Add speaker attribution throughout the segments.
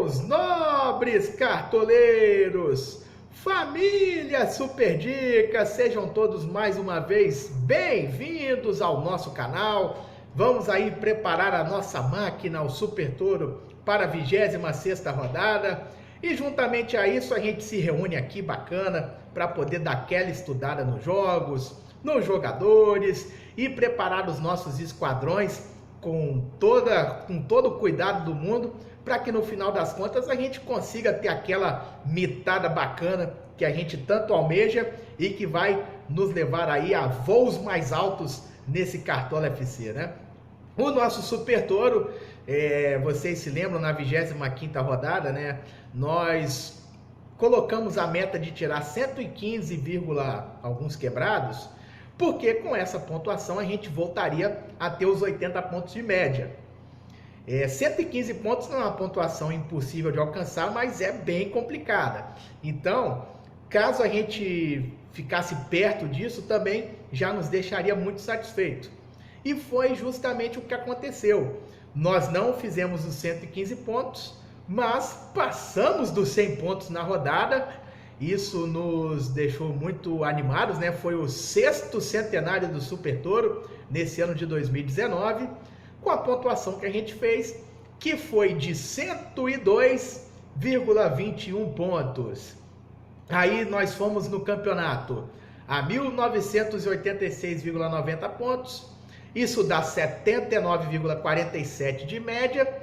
Speaker 1: Meus nobres cartoleiros, família Super Dicas, sejam todos mais uma vez bem-vindos ao nosso canal. Vamos aí preparar a nossa máquina, o Super Toro, para a 26ª rodada. E juntamente a isso a gente se reúne aqui bacana para poder dar aquela estudada nos jogos, nos jogadores e preparar os nossos esquadrões com todo o cuidado do mundo, para que no final das contas a gente consiga ter aquela mitada bacana que a gente tanto almeja e que vai nos levar aí a voos mais altos nesse Cartola FC, né? O nosso Super Toro, vocês se lembram, na 25ª rodada, né? Nós colocamos a meta de tirar 115, alguns quebrados, porque com essa pontuação a gente voltaria a ter os 80 pontos de média. 115 pontos não é uma pontuação impossível de alcançar, mas é bem complicada. Então, caso a gente ficasse perto disso, também já nos deixaria muito satisfeito. E foi justamente o que aconteceu. Nós não fizemos os 115 pontos, mas passamos dos 100 pontos na rodada. Isso nos deixou muito animados, né? Foi o 6º centenário do Super Toro nesse ano de 2019, com a pontuação que a gente fez, que foi de 102,21 pontos. Aí nós fomos no campeonato a 1986,90 pontos, isso dá 79,47 de média.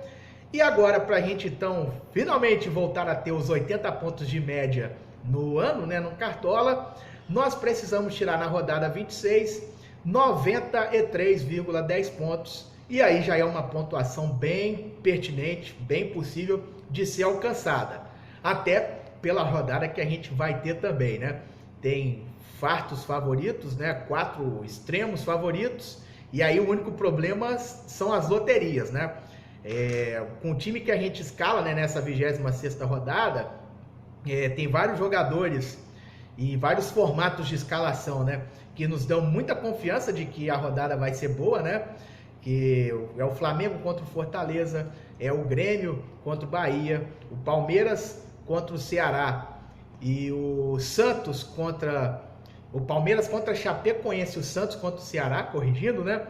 Speaker 1: E agora, para a gente então finalmente voltar a ter os 80 pontos de média no ano, né, no Cartola, nós precisamos tirar na rodada 26 93,10 pontos, e aí já é uma pontuação bem pertinente, bem possível de ser alcançada, até pela rodada que a gente vai ter também, né? Tem fartos favoritos, né? 4 extremos favoritos, e aí o único problema são as loterias, né? Com o time que a gente escala, né, nessa 26ª rodada, tem vários jogadores e vários formatos de escalação, né, que nos dão muita confiança de que a rodada vai ser boa, né? Que é o Flamengo contra o Fortaleza, é o Grêmio contra o Bahia, o Palmeiras contra o Ceará e o Santos contra o Palmeiras contra a Chapecoense, o Santos contra o Ceará, corrigindo, né?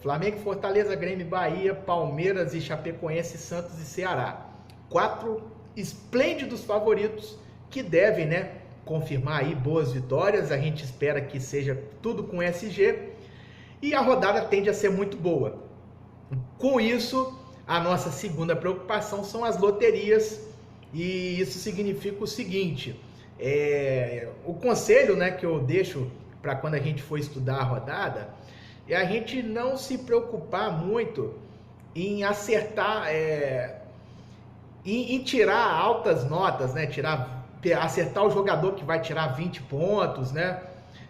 Speaker 1: Flamengo, Fortaleza, Grêmio, Bahia, Palmeiras e Chapecoense, Santos e Ceará. 4 esplêndidos favoritos que devem, né, confirmar aí boas vitórias. A gente espera que seja tudo com SG e a rodada tende a ser muito boa. Com isso, a nossa segunda preocupação são as loterias, e isso significa o seguinte: o conselho, né, que eu deixo para quando a gente for estudar a rodada é a gente não se preocupar muito em acertar, em tirar altas notas, né? Acertar o jogador que vai tirar 20 pontos, né?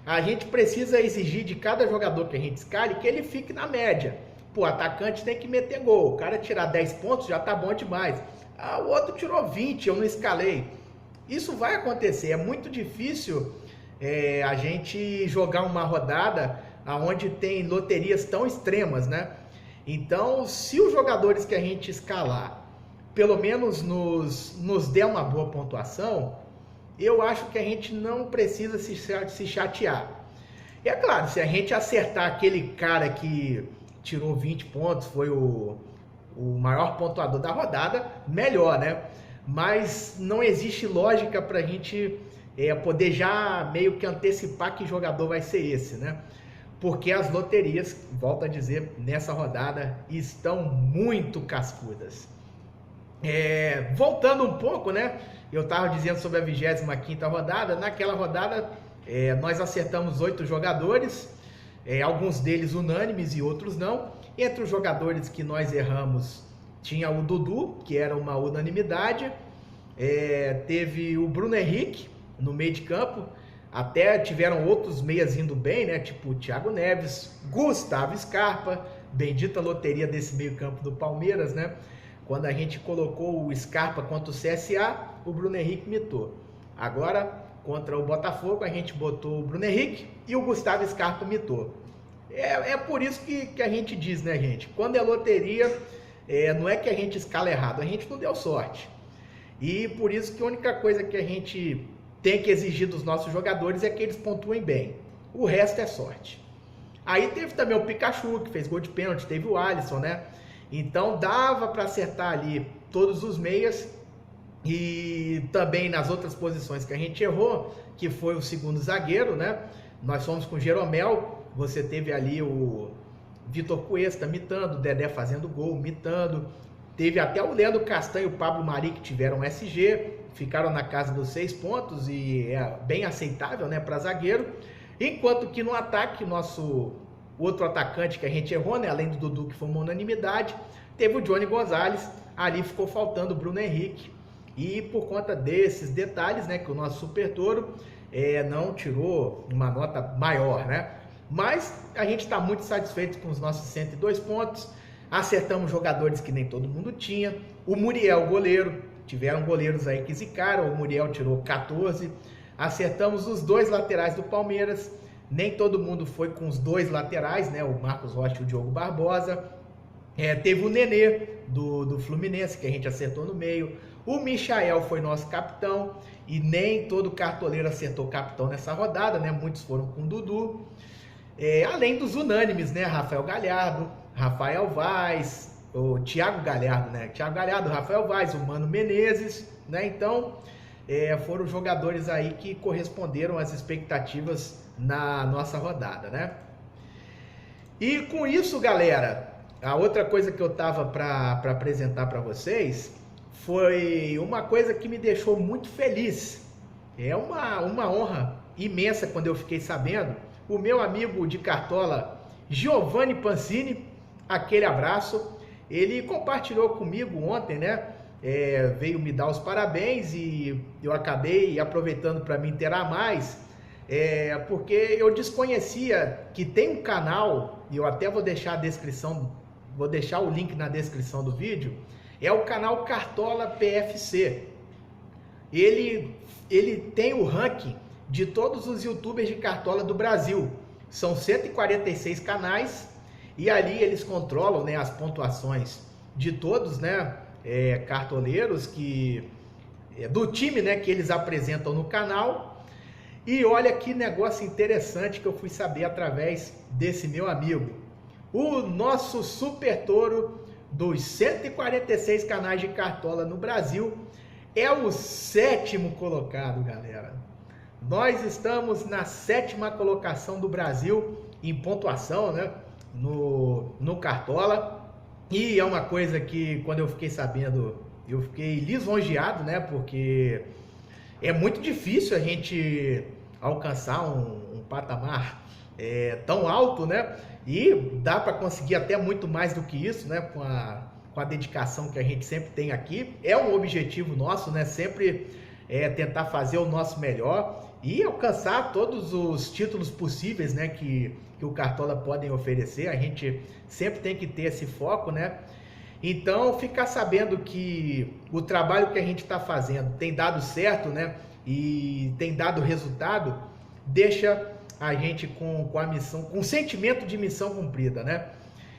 Speaker 1: A gente precisa exigir de cada jogador que a gente escale que ele fique na média. Pô, o atacante tem que meter gol. O cara tirar 10 pontos já tá bom demais. Ah, o outro tirou 20, eu não escalei. Isso vai acontecer. É muito difícil a gente jogar uma rodada onde tem loterias tão extremas, né? Então, se os jogadores que a gente escalar pelo menos nos der uma boa pontuação, eu acho que a gente não precisa se chatear. E é claro, se a gente acertar aquele cara que tirou 20 pontos, foi o maior pontuador da rodada, melhor, né? Mas não existe lógica para a gente poder já meio que antecipar que jogador vai ser esse, né? Porque as loterias, volto a dizer, nessa rodada estão muito cascudas. Voltando um pouco, né? Eu estava dizendo sobre a 25ª rodada. Naquela rodada, nós acertamos 8 jogadores, alguns deles unânimes e outros não. Entre os jogadores que nós erramos, tinha o Dudu, que era uma unanimidade. Teve o Bruno Henrique no meio de campo. Até tiveram outros meias indo bem, né? Tipo o Thiago Neves, Gustavo Scarpa, bendita loteria desse meio campo do Palmeiras, né? Quando a gente colocou o Scarpa contra o CSA, o Bruno Henrique mitou. Agora, contra o Botafogo, a gente botou o Bruno Henrique e o Gustavo Scarpa mitou. É por isso que a gente diz, né, gente? Quando é loteria, não é que a gente escala errado, a gente não deu sorte. E por isso que a única coisa que a gente tem que exigir dos nossos jogadores é que eles pontuem bem. O resto é sorte. Aí teve também o Pikachu, que fez gol de pênalti, teve o Alisson, né? Então dava para acertar ali todos os meias. E também nas outras posições que a gente errou, que foi o segundo zagueiro, né? Nós fomos com o Jeromel, você teve ali o Vitor Cuesta mitando, o Dedé fazendo gol, mitando. Teve até o Leandro Castanho e o Pablo Mari que tiveram SG, ficaram na casa dos 6 pontos e é bem aceitável, né, para zagueiro. Enquanto que no ataque, nosso outro atacante que a gente errou, né, além do Dudu que foi uma unanimidade, teve o Johnny Gonzalez, ali ficou faltando o Bruno Henrique. E por conta desses detalhes, né, que o nosso Super Toro não tirou uma nota maior, né? Mas a gente está muito satisfeito com os nossos 102 pontos. Acertamos jogadores que nem todo mundo tinha. O Muriel, goleiro, tiveram goleiros aí que zicaram. O Muriel tirou 14. Acertamos os 2 laterais do Palmeiras. Nem todo mundo foi com os 2 laterais, né? O Marcos Rocha e o Diogo Barbosa. Teve o Nenê do Fluminense, que a gente acertou no meio. O Michael foi nosso capitão. E nem todo cartoleiro acertou capitão nessa rodada, né? Muitos foram com o Dudu. Além dos unânimes, né? Rafael Galhardo, Rafael Vaz, o Thiago Galhardo, né? Thiago Galhardo, Rafael Vaz, o Mano Menezes, né? Então, foram jogadores aí que corresponderam às expectativas na nossa rodada, né? E com isso, galera, a outra coisa que eu tava para apresentar para vocês foi uma coisa que me deixou muito feliz. É uma honra imensa quando eu fiquei sabendo. O meu amigo de cartola, Giovanni Pancini, aquele abraço, ele compartilhou comigo ontem, né? Veio me dar os parabéns e eu acabei aproveitando para me inteirar mais, porque eu desconhecia que tem um canal, e eu até vou deixar o link na descrição do vídeo, é o canal Cartola PFC. Ele tem o ranking de todos os youtubers de cartola do Brasil. São 146 canais e ali eles controlam, né, as pontuações de todos, né, cartoleiros do time, né, que eles apresentam no canal. E olha que negócio interessante que eu fui saber através desse meu amigo. O nosso Super Toro dos 146 canais de cartola no Brasil é o 7º colocado, galera. Nós estamos na 7ª colocação do Brasil em pontuação, né, no Cartola. E é uma coisa que, quando eu fiquei sabendo, eu fiquei lisonjeado, né, porque é muito difícil a gente alcançar um patamar tão alto, né, e dá para conseguir até muito mais do que isso, né, com a dedicação que a gente sempre tem aqui. É um objetivo nosso, né, sempre tentar fazer o nosso melhor e alcançar todos os títulos possíveis, né, que o Cartola podem oferecer. A gente sempre tem que ter esse foco, né? Então, ficar sabendo que o trabalho que a gente está fazendo tem dado certo, né, e tem dado resultado, deixa a gente com a missão, com o sentimento de missão cumprida, né?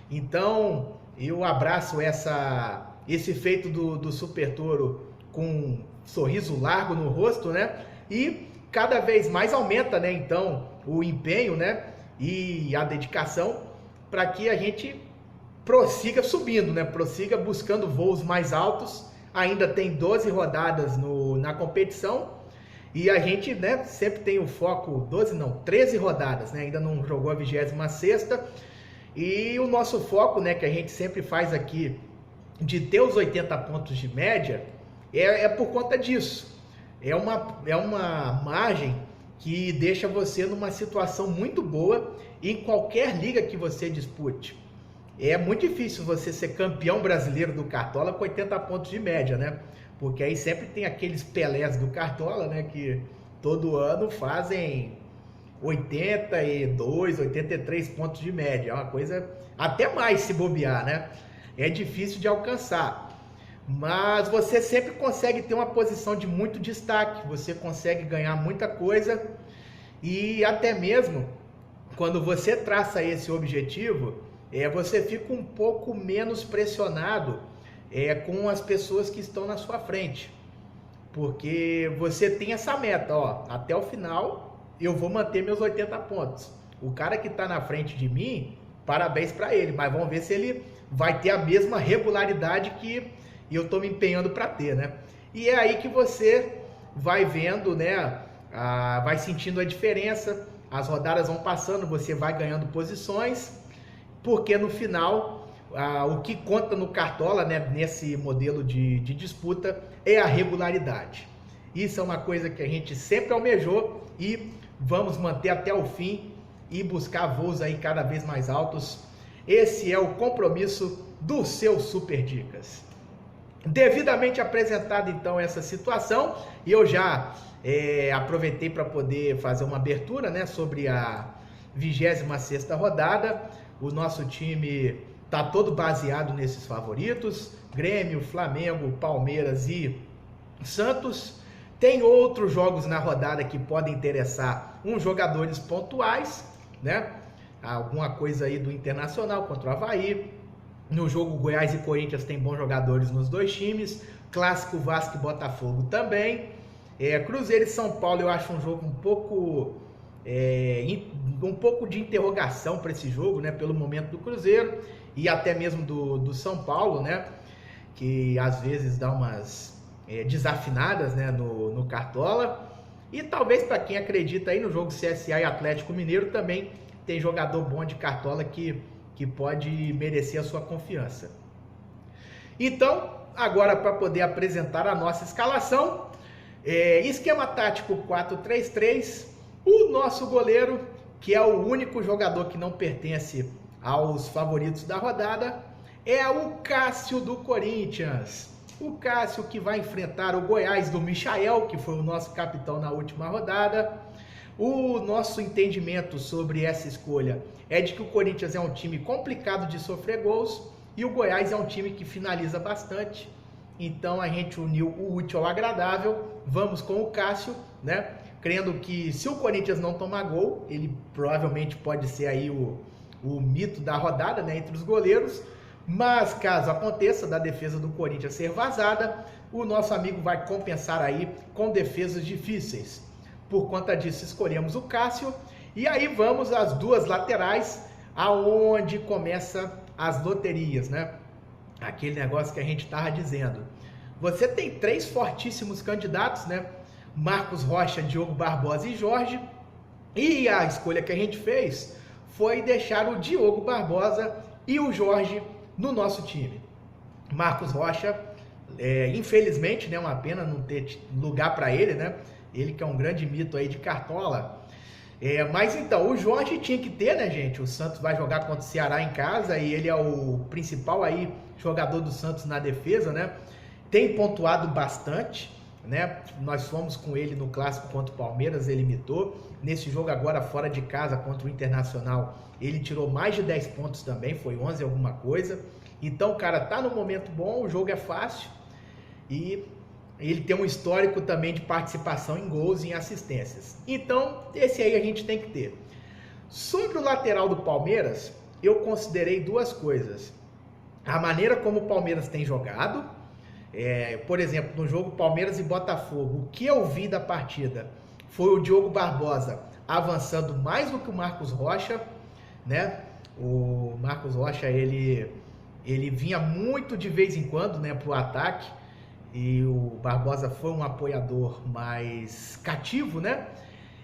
Speaker 1: Então, eu abraço esse feito do Super Toro com um sorriso largo no rosto, né? E cada vez mais aumenta, né, então, o empenho, né, e a dedicação para que a gente prossiga subindo, né, prossiga buscando voos mais altos. Ainda tem 12 rodadas na competição e a gente, né, sempre tem o foco, 13 rodadas, né, ainda não jogou a 26ª, e o nosso foco, né, que a gente sempre faz aqui de ter os 80 pontos de média é por conta disso. É uma margem que deixa você numa situação muito boa em qualquer liga que você dispute. É muito difícil você ser campeão brasileiro do Cartola com 80 pontos de média, né? Porque aí sempre tem aqueles Pelés do Cartola, né, que todo ano fazem 82, 83 pontos de média. É uma coisa até mais se bobear, né? É difícil de alcançar. Mas você sempre consegue ter uma posição de muito destaque, você consegue ganhar muita coisa e até mesmo quando você traça esse objetivo, você fica um pouco menos pressionado com as pessoas que estão na sua frente. Porque você tem essa meta, ó, até o final eu vou manter meus 80 pontos. O cara que está na frente de mim, parabéns para ele, mas vamos ver se ele vai ter a mesma regularidade que eu estou me empenhando para ter, né? E é aí que você vai vendo, né? Vai sentindo a diferença, as rodadas vão passando, você vai ganhando posições, porque no final o que conta no Cartola, né, nesse modelo de disputa, é a regularidade. Isso é uma coisa que a gente sempre almejou e vamos manter até o fim e buscar voos aí cada vez mais altos. Esse é o compromisso do seu Super Dicas. Devidamente apresentada então essa situação, e eu já aproveitei para poder fazer uma abertura, né, sobre a 26ª rodada. O nosso time está todo baseado nesses favoritos: Grêmio, Flamengo, Palmeiras e Santos. Tem outros jogos na rodada que podem interessar uns jogadores pontuais, né? Alguma coisa aí do Internacional contra o Avaí. No jogo Goiás e Corinthians tem bons jogadores nos dois times. Clássico Vasco e Botafogo também. Cruzeiro e São Paulo eu acho um jogo um pouco de interrogação para esse jogo, né? Pelo momento do Cruzeiro e até mesmo do São Paulo, né? Que às vezes dá umas desafinadas, né? no Cartola. E talvez para quem acredita aí no jogo CSA e Atlético Mineiro também tem jogador bom de Cartola que pode merecer a sua confiança. Então, agora para poder apresentar a nossa escalação, esquema tático 4-3-3, o nosso goleiro, que é o único jogador que não pertence aos favoritos da rodada, é o Cássio do Corinthians. O Cássio que vai enfrentar o Goiás do Michael, que foi o nosso capitão na última rodada. O nosso entendimento sobre essa escolha é de que o Corinthians é um time complicado de sofrer gols e o Goiás é um time que finaliza bastante. Então a gente uniu o útil ao agradável, vamos com o Cássio, né? Crendo que se o Corinthians não tomar gol, ele provavelmente pode ser aí o mito da rodada, né, entre os goleiros. Mas caso aconteça da defesa do Corinthians ser vazada, o nosso amigo vai compensar aí com defesas difíceis. Por conta disso, escolhemos o Cássio. E aí vamos às duas laterais, aonde começa as loterias, né? Aquele negócio que a gente estava dizendo. Você tem três fortíssimos candidatos, né? Marcos Rocha, Diogo Barbosa e Jorge. E a escolha que a gente fez foi deixar o Diogo Barbosa e o Jorge no nosso time. Marcos Rocha, infelizmente, né? Uma pena não ter lugar para ele, né? Ele que é um grande mito aí de Cartola. Mas então, o Jorge tinha que ter, né, gente? O Santos vai jogar contra o Ceará em casa e ele é o principal aí jogador do Santos na defesa, né? Tem pontuado bastante, né? Nós fomos com ele no clássico contra o Palmeiras, ele imitou. Nesse jogo agora fora de casa contra o Internacional, ele tirou mais de 10 pontos também, foi 11 alguma coisa. Então, o cara tá no momento bom, o jogo é fácil e ele tem um histórico também de participação em gols e em assistências. Então, esse aí a gente tem que ter. Sobre o lateral do Palmeiras, eu considerei duas coisas. A maneira como o Palmeiras tem jogado. Por exemplo, no jogo Palmeiras e Botafogo, o que eu vi da partida foi o Diogo Barbosa avançando mais do que o Marcos Rocha, né? O Marcos Rocha, ele vinha muito de vez em quando, né, para o ataque. E o Barbosa foi um apoiador mais cativo, né?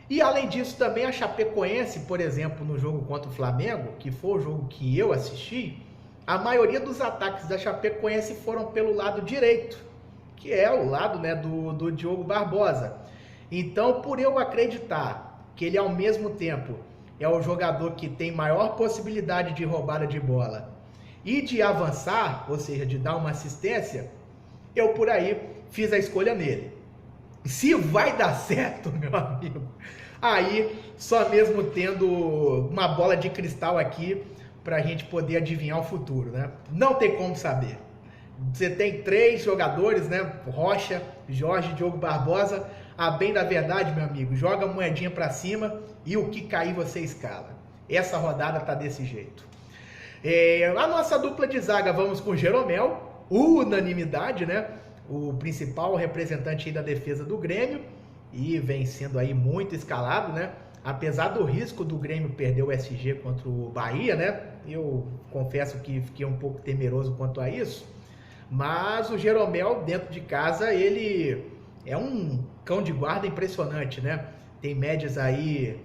Speaker 1: E além disso também a Chapecoense, por exemplo, no jogo contra o Flamengo, que foi o jogo que eu assisti, a maioria dos ataques da Chapecoense foram pelo lado direito, que é o lado, né, do Diogo Barbosa. Então, por eu acreditar que ele ao mesmo tempo é o jogador que tem maior possibilidade de roubada de bola e de avançar, ou seja, de dar uma assistência, eu por aí fiz a escolha nele. Se vai dar certo, meu amigo, aí só mesmo tendo uma bola de cristal aqui para a gente poder adivinhar o futuro, né? Não tem como saber. Você tem três jogadores, né? Rocha, Jorge, Diogo Barbosa. A bem da verdade, meu amigo, joga a moedinha para cima e o que cair você escala. Essa rodada tá desse jeito. A nossa dupla de zaga, vamos com Jeromel, unanimidade, né? O principal representante aí da defesa do Grêmio e vem sendo aí muito escalado, né? Apesar do risco do Grêmio perder o SG contra o Bahia, né? Eu confesso que fiquei um pouco temeroso quanto a isso, mas o Jeromel dentro de casa, ele é um cão de guarda impressionante, né? Tem médias aí,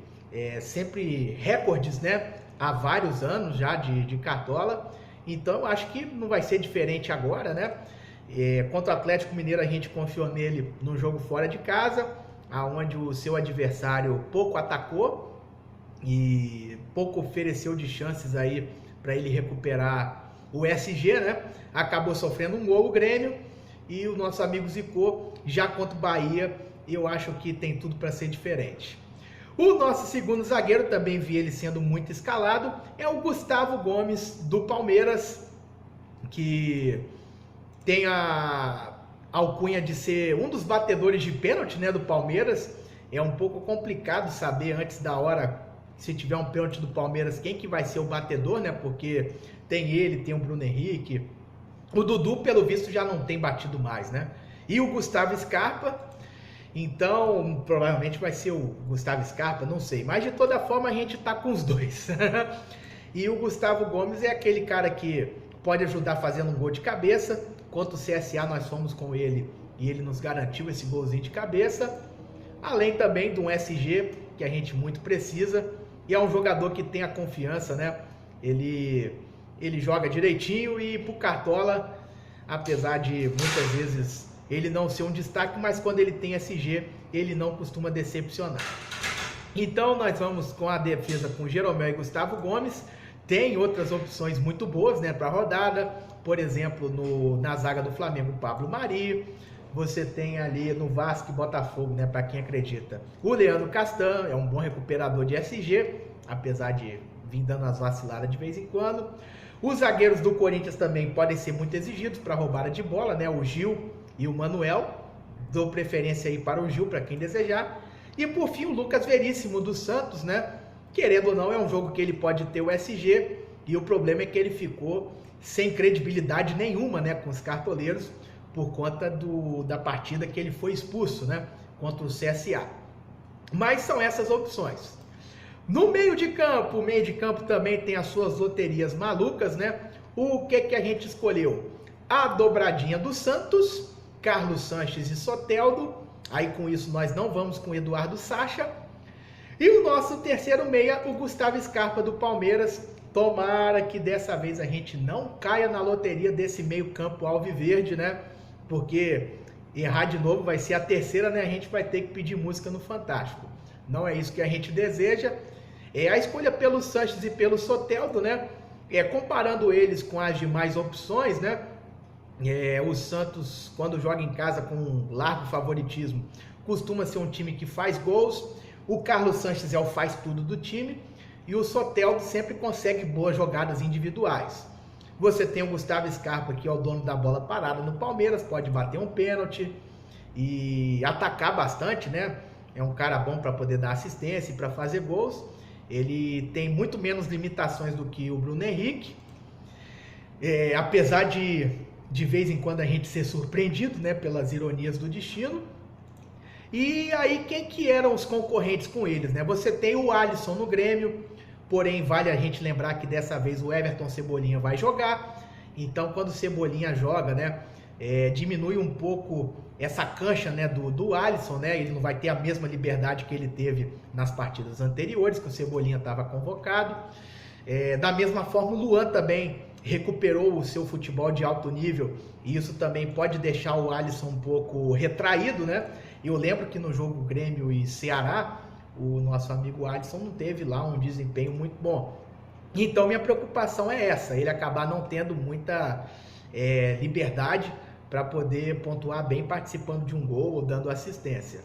Speaker 1: sempre recordes, né? Há vários anos já de cartola, então acho que não vai ser diferente agora, né? Contra o Atlético Mineiro a gente confiou nele no jogo fora de casa, aonde o seu adversário pouco atacou e pouco ofereceu de chances aí para ele recuperar o SG, né? Acabou sofrendo um gol o Grêmio e o nosso amigo Zico já contra o Bahia, eu acho que tem tudo para ser diferente. O nosso segundo zagueiro, também vi ele sendo muito escalado, é o Gustavo Gomes do Palmeiras, que tem a alcunha de ser um dos batedores de pênalti, né, do Palmeiras. É um pouco complicado saber antes da hora, se tiver um pênalti do Palmeiras, quem que vai ser o batedor, né? Porque tem ele, tem o Bruno Henrique. O Dudu, pelo visto, já não tem batido mais, né? E o Gustavo Scarpa, então provavelmente vai ser o Gustavo Scarpa, não sei. Mas de toda forma a gente tá com os dois. E o Gustavo Gomes é aquele cara que pode ajudar fazendo um gol de cabeça. Contra o CSA nós fomos com ele e ele nos garantiu esse golzinho de cabeça. Além também de um SG que a gente muito precisa. E é um jogador que tem a confiança, né? Ele joga direitinho e pro Cartola, apesar de muitas vezes ele não ser um destaque, mas quando ele tem SG, ele não costuma decepcionar. Então nós vamos com a defesa com Jeromel e Gustavo Gomes. Tem outras opções muito boas, né, para a rodada. Por exemplo, na zaga do Flamengo, Pablo Mari. Você tem ali no Vasco e Botafogo, né, para quem acredita, o Leandro Castan, é um bom recuperador de SG, apesar de vir dando as vaciladas de vez em quando. Os zagueiros do Corinthians também podem ser muito exigidos para roubada de bola, né, o Gil e o Manuel. Dou preferência aí para o Gil, para quem desejar. E por fim o Lucas Veríssimo do Santos, né? Querendo ou não, é um jogo que ele pode ter o SG, e o problema é que ele ficou sem credibilidade nenhuma, né, com os cartoleiros, por conta da partida que ele foi expulso, né, contra o CSA. Mas são essas opções. No meio de campo, o meio de campo também tem as suas loterias malucas, né? O que a gente escolheu? A dobradinha do Santos, Carlos Sanches e Soteldo. Aí com isso nós não vamos com Eduardo Sacha. E o nosso terceiro meia, o Gustavo Scarpa do Palmeiras. Tomara que dessa vez a gente não caia na loteria desse meio campo alviverde, né? Porque errar de novo vai ser a terceira, né? A gente vai ter que pedir música no Fantástico. Não é isso que a gente deseja. A escolha pelo Sanches e pelo Soteldo, né? Comparando eles com as demais opções, né? O Santos, quando joga em casa com um largo favoritismo, costuma ser um time que faz gols. O Carlos Sanches é o faz tudo do time e o Soteldo sempre consegue boas jogadas individuais. Você tem o Gustavo Scarpa, que é o dono da bola parada no Palmeiras, pode bater um pênalti e atacar bastante, né? É um cara bom para poder dar assistência e para fazer gols. Ele tem muito menos limitações do que o Bruno Henrique, apesar de vez em quando a gente ser surpreendido, né, pelas ironias do destino. E aí, quem que eram os concorrentes com eles, né? Você tem o Alisson no Grêmio, porém vale a gente lembrar que dessa vez o Everton Cebolinha vai jogar. Então, quando o Cebolinha joga, né, diminui um pouco essa cancha, né, do Alisson, né? Ele não vai ter a mesma liberdade que ele teve nas partidas anteriores, que o Cebolinha estava convocado. Da mesma forma, o Luan também recuperou o seu futebol de alto nível, e isso também pode deixar o Alisson um pouco retraído, né? Eu lembro que no jogo Grêmio e Ceará, o nosso amigo Alisson não teve lá um desempenho muito bom. Então minha preocupação é essa, ele acabar não tendo muita liberdade para poder pontuar bem participando de um gol ou dando assistência.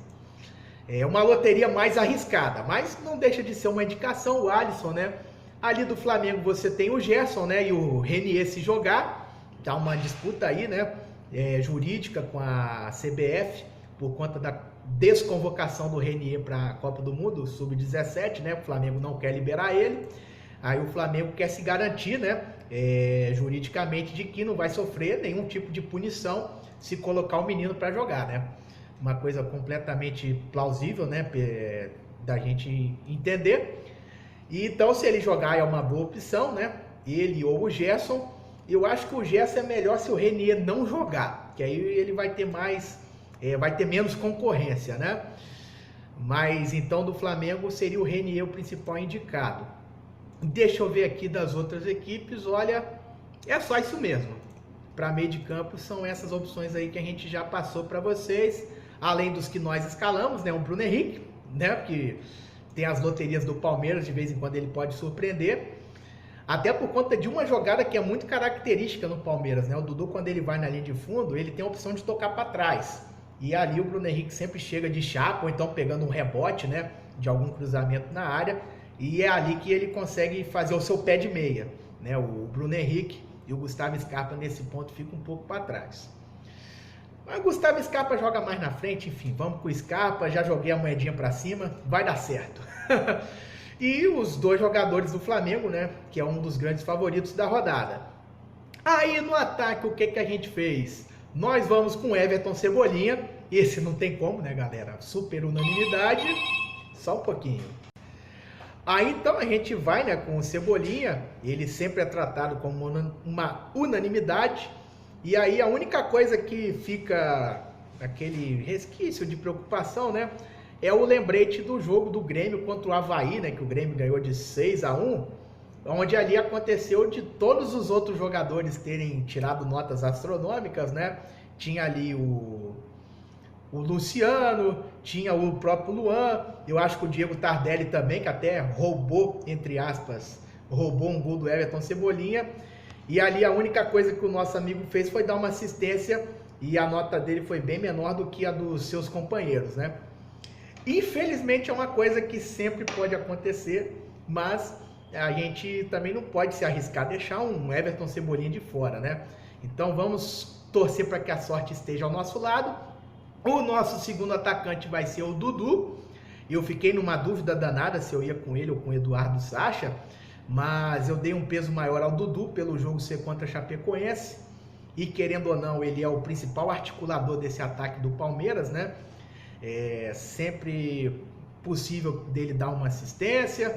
Speaker 1: É uma loteria mais arriscada, mas não deixa de ser uma indicação. O Alisson, né? Ali do Flamengo você tem o Gerson, né? E o Renier, se jogar, tá uma disputa aí, né? Jurídica com a CBF, por conta da desconvocação do Renier para a Copa do Mundo, Sub-17, né? O Flamengo não quer liberar ele. Aí o Flamengo quer se garantir, né? juridicamente, de que não vai sofrer nenhum tipo de punição se colocar o menino para jogar, né? Uma coisa completamente plausível, né, da gente entender. E então, se ele jogar é uma boa opção, né? Ele ou o Gerson. Eu acho que o Gerson é melhor se o Renier não jogar, que aí ele vai ter vai ter menos concorrência, né? Mas então do Flamengo seria o Renier o principal indicado. Deixa eu ver aqui das outras equipes, olha, é só isso mesmo. Para meio de campo são essas opções aí que a gente já passou para vocês, além dos que nós escalamos, né? O Bruno Henrique, né? Porque tem as loterias do Palmeiras, de vez em quando ele pode surpreender. Até por conta de uma jogada que é muito característica no Palmeiras, né? O Dudu, quando ele vai na linha de fundo, ele tem a opção de tocar para trás. E ali o Bruno Henrique sempre chega de chapa, ou então pegando um rebote, né? De algum cruzamento na área. E é ali que ele consegue fazer o seu pé de meia, né? O Bruno Henrique e o Gustavo Scarpa nesse ponto ficam um pouco para trás. Mas o Gustavo Scarpa joga mais na frente, enfim, vamos com o Scarpa, já joguei a moedinha para cima, vai dar certo. E os dois jogadores do Flamengo, né, que é um dos grandes favoritos da rodada. Aí no ataque, o que a gente fez? Nós vamos com Everton Cebolinha, esse não tem como, né, galera? Super unanimidade, só um pouquinho. Aí então a gente vai, né, com o Cebolinha, ele sempre é tratado como uma unanimidade, e aí a única coisa que fica aquele resquício de preocupação, né, é o lembrete do jogo do Grêmio contra o Avaí, né, que o Grêmio ganhou de 6-1, onde ali aconteceu de todos os outros jogadores terem tirado notas astronômicas, né, tinha ali o Luciano, tinha o próprio Luan, eu acho que o Diego Tardelli também, que até roubou, entre aspas, roubou um gol do Everton Cebolinha, e ali a única coisa que o nosso amigo fez foi dar uma assistência, e a nota dele foi bem menor do que a dos seus companheiros, né? Infelizmente é uma coisa que sempre pode acontecer, mas a gente também não pode se arriscar a deixar um Everton Cebolinha de fora, né? Então vamos torcer para que a sorte esteja ao nosso lado. O nosso segundo atacante vai ser o Dudu. Eu fiquei numa dúvida danada se eu ia com ele ou com o Eduardo Sacha, mas eu dei um peso maior ao Dudu pelo jogo ser contra a Chapecoense, e querendo ou não, ele é o principal articulador desse ataque do Palmeiras, né? É sempre possível dele dar uma assistência,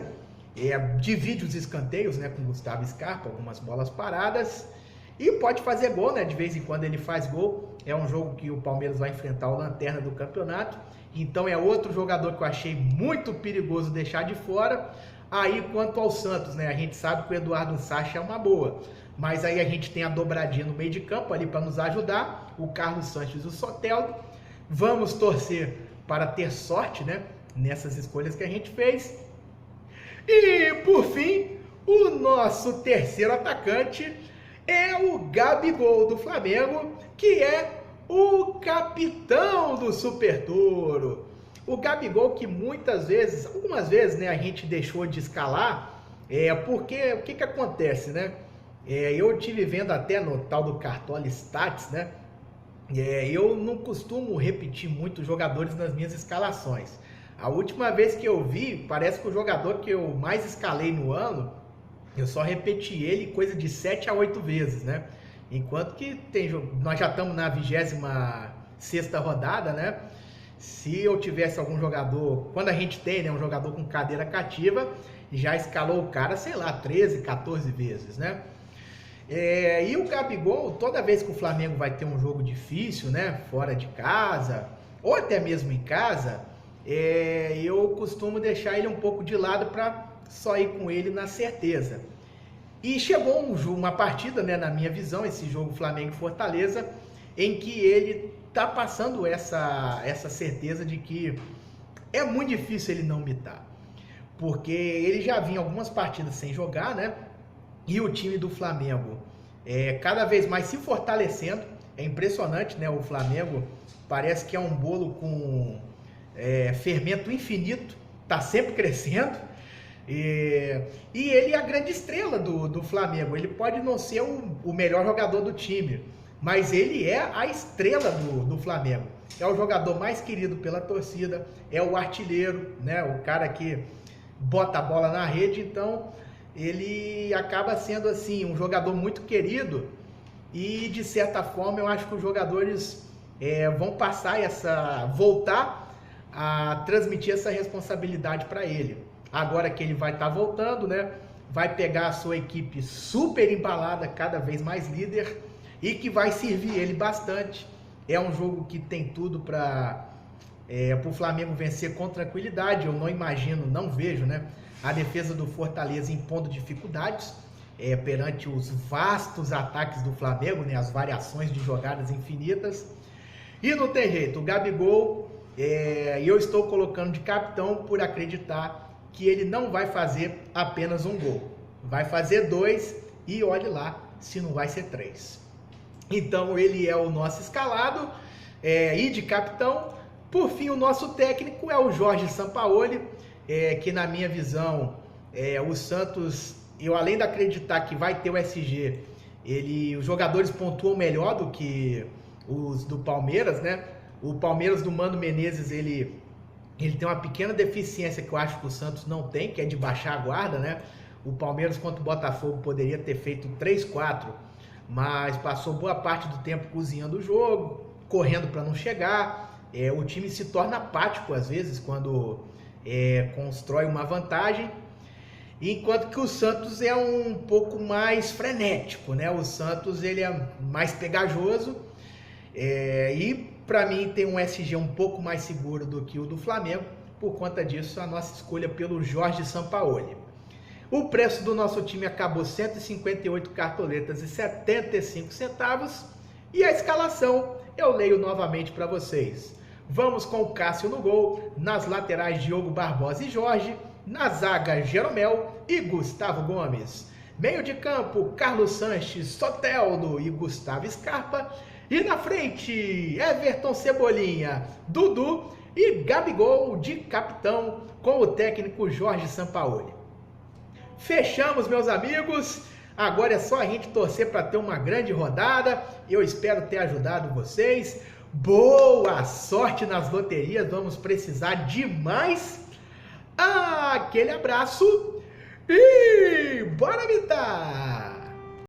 Speaker 1: divide os escanteios, né, com o Gustavo Scarpa, algumas bolas paradas, e pode fazer gol, né? De vez em quando ele faz gol. É um jogo que o Palmeiras vai enfrentar o lanterna do campeonato, então é outro jogador que eu achei muito perigoso deixar de fora. Aí quanto ao Santos, né, a gente sabe que o Eduardo Sacha é uma boa, mas aí a gente tem a dobradinha no meio de campo ali para nos ajudar, o Carlos Sanches e o Soteldo. Vamos torcer para ter sorte, né, nessas escolhas que a gente fez. E por fim, o nosso terceiro atacante é o Gabigol do Flamengo, que é o capitão do Super Touro. O Gabigol que algumas vezes, né, a gente deixou de escalar, porque o que acontece, né? Eu tive vendo até no tal do Cartola Stats, né? Eu não costumo repetir muito jogadores nas minhas escalações. A última vez que eu vi, parece que o jogador que eu mais escalei no ano, eu só repeti ele coisa de 7 a 8 vezes, né? Enquanto que nós já estamos na 26ª rodada, né? Se eu tivesse algum jogador, quando a gente tem, né, um jogador com cadeira cativa, já escalou o cara, sei lá, 13, 14 vezes, né? E o Gabigol, toda vez que o Flamengo vai ter um jogo difícil, né, fora de casa, ou até mesmo em casa, eu costumo deixar ele um pouco de lado para só ir com ele na certeza. E chegou uma partida, né, na minha visão, esse jogo Flamengo e Fortaleza, em que ele tá passando essa certeza de que é muito difícil ele não mitar, porque ele já vinha algumas partidas sem jogar, né? E o time do Flamengo cada vez mais se fortalecendo. É impressionante, né? O Flamengo parece que é um bolo com fermento infinito, tá sempre crescendo. E ele é a grande estrela do Flamengo. Ele pode não ser o melhor jogador do time, mas ele é a estrela do Flamengo. É o jogador mais querido pela torcida, é o artilheiro, né? O cara que bota a bola na rede. Então, ele acaba sendo assim um jogador muito querido e de certa forma eu acho que os jogadores vão voltar a transmitir essa responsabilidade para ele. Agora que ele vai estar voltando, né? Vai pegar a sua equipe super embalada, cada vez mais líder e que vai servir ele bastante. É um jogo que tem tudo para o Flamengo vencer com tranquilidade. Eu não imagino, não vejo, né, a defesa do Fortaleza impondo dificuldades perante os vastos ataques do Flamengo, né, as variações de jogadas infinitas. E não tem jeito, o Gabigol, eu estou colocando de capitão por acreditar que ele não vai fazer apenas um gol. Vai fazer 2 e olhe lá se não vai ser 3. Então ele é o nosso escalado e de capitão. Por fim, o nosso técnico é o Jorge Sampaoli, que na minha visão, o Santos, eu além de acreditar que vai ter o SG, os jogadores pontuam melhor do que os do Palmeiras, né? O Palmeiras do Mano Menezes, ele tem uma pequena deficiência que eu acho que o Santos não tem, que é de baixar a guarda, né? O Palmeiras contra o Botafogo poderia ter feito 3-4, mas passou boa parte do tempo cozinhando o jogo, correndo para não chegar. O time se torna apático às vezes quando constrói uma vantagem, enquanto que o Santos é um pouco mais frenético, né? O Santos ele é mais pegajoso e para mim tem um SG um pouco mais seguro do que o do Flamengo. Por conta disso, a nossa escolha pelo Jorge Sampaoli. O preço do nosso time acabou 158 cartoletas e 75 centavos. E a escalação eu leio novamente para vocês. Vamos com o Cássio no gol, nas laterais Diogo Barbosa e Jorge, na zaga Jeromel e Gustavo Gomes. Meio de campo, Carlos Sanches, Soteldo e Gustavo Scarpa. E na frente, Everton Cebolinha, Dudu e Gabigol de capitão com o técnico Jorge Sampaoli. Fechamos, meus amigos. Agora é só a gente torcer para ter uma grande rodada. Eu espero ter ajudado vocês. Boa sorte nas loterias, vamos precisar demais. Aquele abraço e bora mitar!